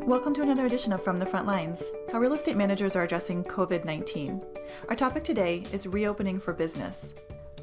Welcome to another edition of From the Front Lines, how real estate managers are addressing COVID-19. Our topic today is reopening for business.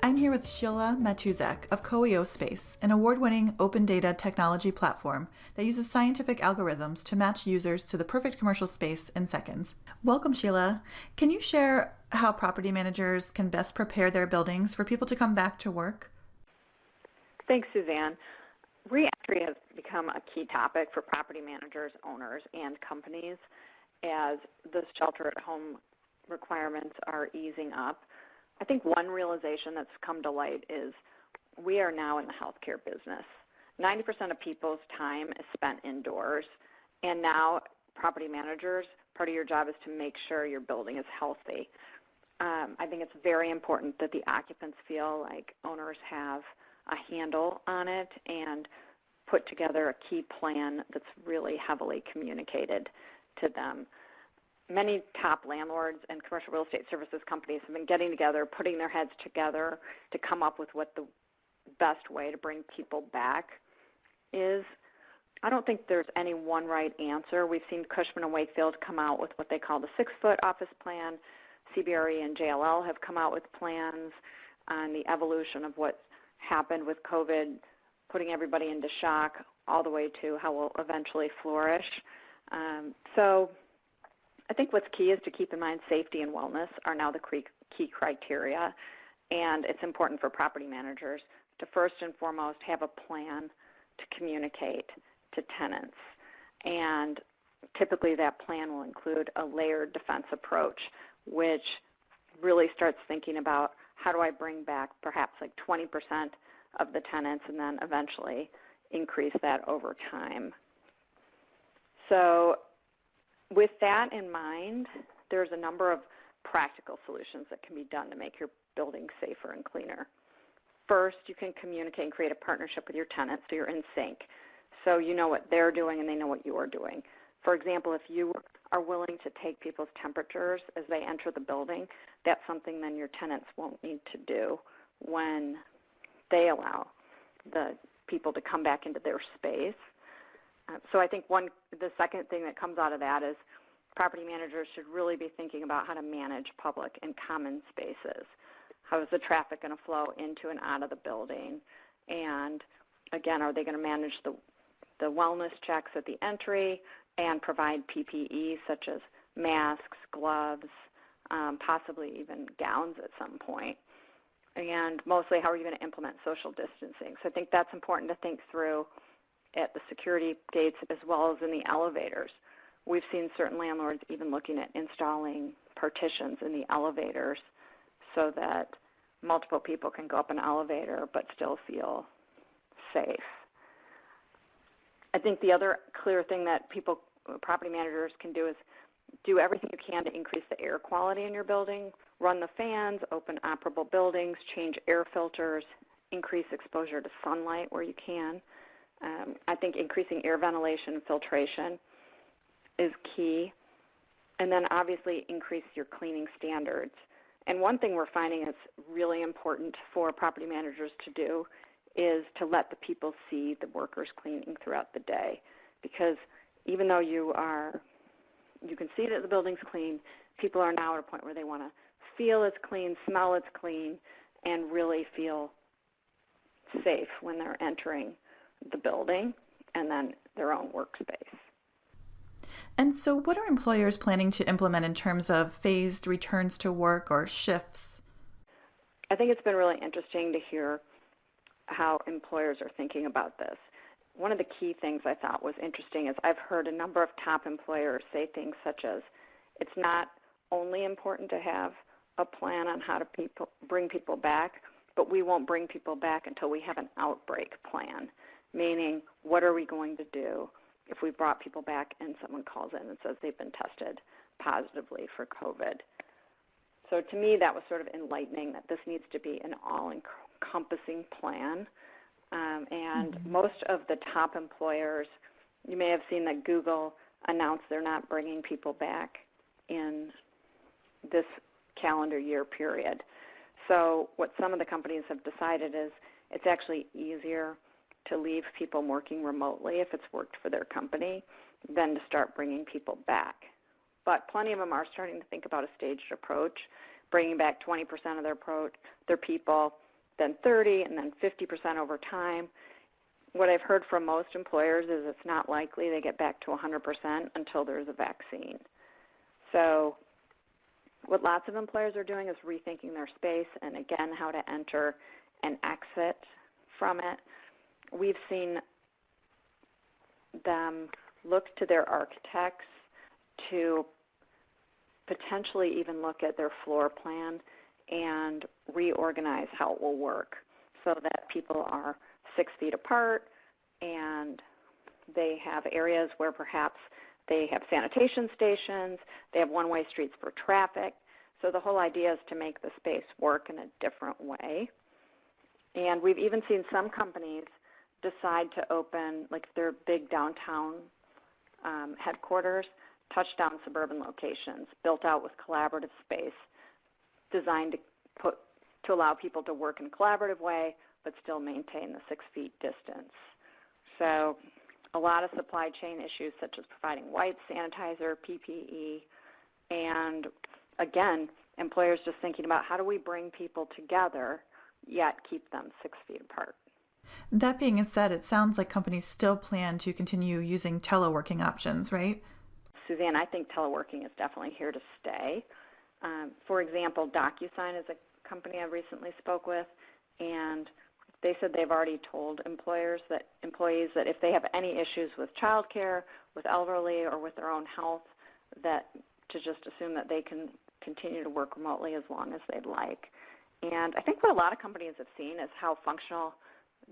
I'm here with Sheila Matuscak of Coeo Space, an award-winning open data technology platform that uses scientific algorithms to match users to the perfect commercial space in seconds. Welcome, Sheila. Can you share how property managers can best prepare their buildings for people to come back to work? Thanks, Suzanne. Reentry has become a key topic for property managers, owners, and companies as the shelter-at-home requirements are easing up. I think one realization that's come to light is we are now in the healthcare business. 90% of people's time is spent indoors, and now property managers, part of your job is to make sure your building is healthy. I think it's very important that the occupants feel like owners have a handle on it and put together a key plan that's really heavily communicated to them. Many top landlords and commercial real estate services companies have been getting together, putting their heads together to come up with what the best way to bring people back is. I don't think there's any one right answer. We've seen Cushman & Wakefield come out with what they call the 6-foot office plan. CBRE and JLL have come out with plans on the evolution of what happened with COVID, putting everybody into shock, all the way to how we'll eventually flourish. So I think what's key is to keep in mind safety and wellness are now the key criteria, and it's important for property managers to first and foremost have a plan to communicate to tenants. And typically that plan will include a layered defense approach, which really starts thinking about how do I bring back perhaps like 20% of the tenants and then eventually increase that over time. So with that in mind, there's a number of practical solutions that can be done to make your building safer and cleaner. First, you can communicate and create a partnership with your tenants so you're in sync. So you know what they're doing and they know what you're doing. For example, if you are willing to take people's temperatures as they enter the building, that's something then your tenants won't need to do when they allow the people to come back into their space. So I think the second thing that comes out of that is property managers should really be thinking about how to manage public and common spaces. How is the traffic going to flow into and out of the building? And again, are they going to manage the wellness checks at the entry and provide PPE such as masks, gloves, possibly even gowns at some point? And mostly, how are you going to implement social distancing? So I think that's important to think through at the security gates as well as in the elevators. We've seen certain landlords even looking at installing partitions in the elevators so that multiple people can go up an elevator but still feel safe. I think the other clear thing that property managers can do is do everything you can to increase the air quality in your building. Run the fans, open operable buildings, change air filters, increase exposure to sunlight where you can. I think increasing air ventilation and filtration is key. And then obviously increase your cleaning standards. And one thing we're finding is really important for property managers to do is to let the people see the workers cleaning throughout the day. Because even though you can see that the building's clean, people are now at a point where they want to feel it's clean, smell it's clean, and really feel safe when they're entering the building and then their own workspace. And so what are employers planning to implement in terms of phased returns to work or shifts? I think it's been really interesting to hear how employers are thinking about this. One of the key things I thought was interesting is I've heard a number of top employers say things such as, it's not only important to have a plan on how to bring people back, but we won't bring people back until we have an outbreak plan, meaning what are we going to do if we brought people back and someone calls in and says they've been tested positively for COVID. So to me, that was sort of enlightening that this needs to be an all-encompassing plan. And most of the top employers, you may have seen that Google announced they're not bringing people back in this calendar year period. So what some of the companies have decided is it's actually easier to leave people working remotely if it's worked for their company. then to start bringing people back. But plenty of them are starting to think about a staged approach, bringing back 20% of their people, then 30, and then 50% over time. What I've heard from most employers is it's not likely they get back to 100% until there's a vaccine. So what lots of employers are doing is rethinking their space and, again, how to enter and exit from it. We've seen them look to their architects to potentially even look at their floor plan and reorganize how it will work so that people are 6 feet apart and they have areas where perhaps they have sanitation stations, they have one-way streets for traffic. So the whole idea is to make the space work in a different way. And we've even seen some companies decide to open, like their big downtown headquarters, touchdown suburban locations built out with collaborative space designed to allow people to work in a collaborative way but still maintain the 6 feet distance. So a lot of supply chain issues such as providing wipes, sanitizer, PPE, and again, employers just thinking about how do we bring people together yet keep them 6 feet apart. That being said, it sounds like companies still plan to continue using teleworking options, right? Suzanne, I think teleworking is definitely here to stay. For example, DocuSign is a company I recently spoke with, and they said they've already told employees that if they have any issues with childcare, with elderly, or with their own health, that to just assume that they can continue to work remotely as long as they'd like. And I think what a lot of companies have seen is how functional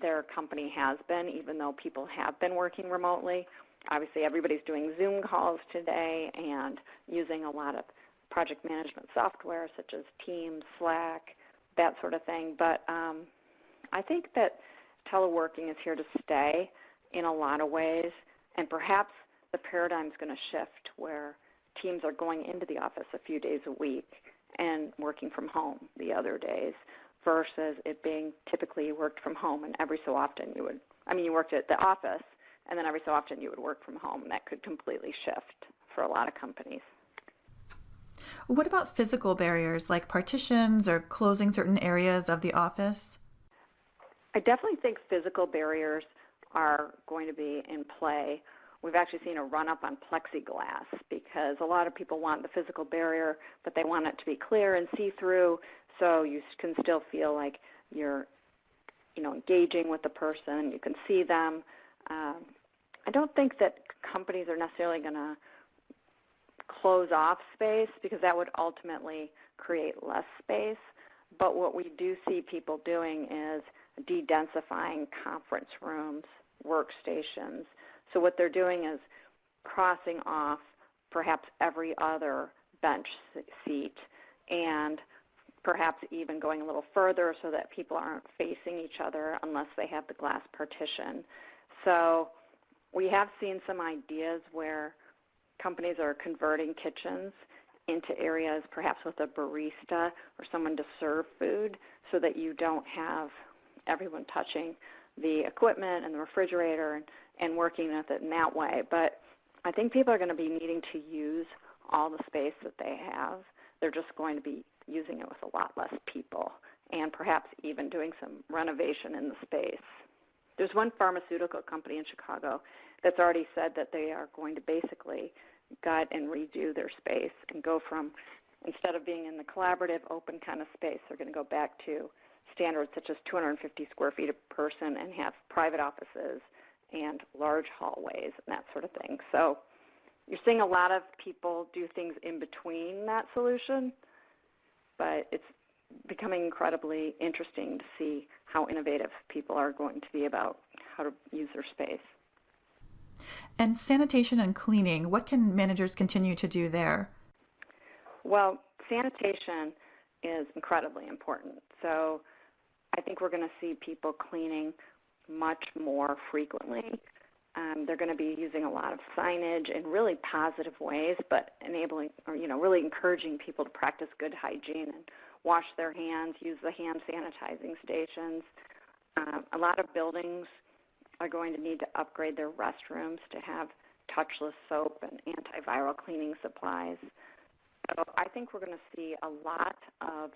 their company has been, even though people have been working remotely. Obviously, everybody's doing Zoom calls today and using a lot of project management software such as Teams, Slack, that sort of thing. But I think that teleworking is here to stay in a lot of ways, and perhaps the paradigm's going to shift where teams are going into the office a few days a week and working from home the other days versus it being typically you worked from home and every so often you worked at the office and then every so often you would work from home, and that could completely shift for a lot of companies. What about physical barriers like partitions or closing certain areas of the office? I definitely think physical barriers are going to be in play. We've actually seen a run-up on plexiglass because a lot of people want the physical barrier, but they want it to be clear and see-through so you can still feel like you're engaging with the person, you can see them. I don't think that companies are necessarily going to close off space because that would ultimately create less space. But what we do see people doing is de-densifying conference rooms, workstations. So what they're doing is crossing off perhaps every other bench seat and perhaps even going a little further so that people aren't facing each other unless they have the glass partition. So we have seen some ideas where companies are converting kitchens into areas perhaps with a barista or someone to serve food so that you don't have everyone touching the equipment and the refrigerator and working with it in that way. But I think people are going to be needing to use all the space that they have. They're just going to be using it with a lot less people and perhaps even doing some renovation in the space. There's one pharmaceutical company in Chicago that's already said that they are going to basically gut and redo their space and go from, instead of being in the collaborative open kind of space, they're going to go back to standards such as 250 square feet a person and have private offices and large hallways and that sort of thing. So you're seeing a lot of people do things in between that solution, but it's becoming incredibly interesting to see how innovative people are going to be about how to use their space. And sanitation and cleaning, what can managers continue to do there? Well, sanitation is incredibly important. So I think we're going to see people cleaning much more frequently. They're going to be using a lot of signage in really positive ways, but enabling or really encouraging people to practice good hygiene and wash their hands, use the hand sanitizing stations. A lot of buildings are going to need to upgrade their restrooms to have touchless soap and antiviral cleaning supplies. So I think we're going to see a lot of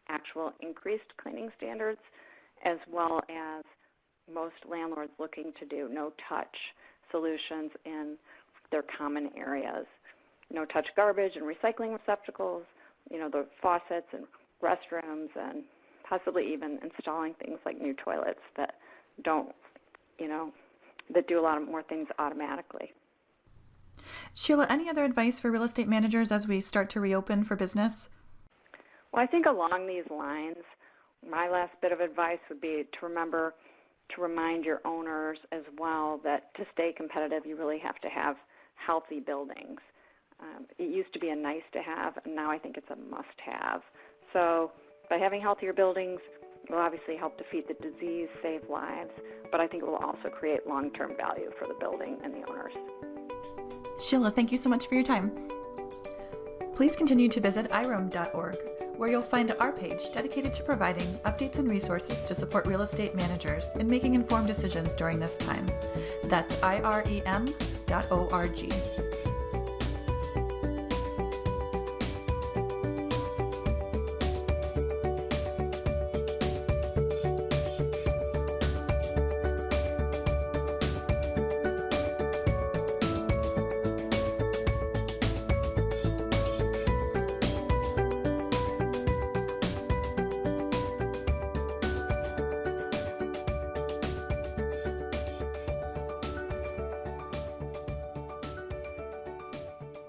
actual increased cleaning standards, as well as most landlords looking to do no-touch solutions in their common areas. No-touch garbage and recycling receptacles, the faucets and restrooms, and possibly even installing things like new toilets that don't, that do a lot more things automatically. Sheila, any other advice for real estate managers as we start to reopen for business? Well, I think along these lines, my last bit of advice would be to remember to remind your owners as well that to stay competitive, you really have to have healthy buildings. It used to be a nice to have, and now I think it's a must have. So by having healthier buildings, it will obviously help defeat the disease, save lives, but I think it will also create long-term value for the building and the owners. Sheila, thank you so much for your time. Please continue to visit irom.org, where you'll find our page dedicated to providing updates and resources to support real estate managers in making informed decisions during this time. That's irem.org.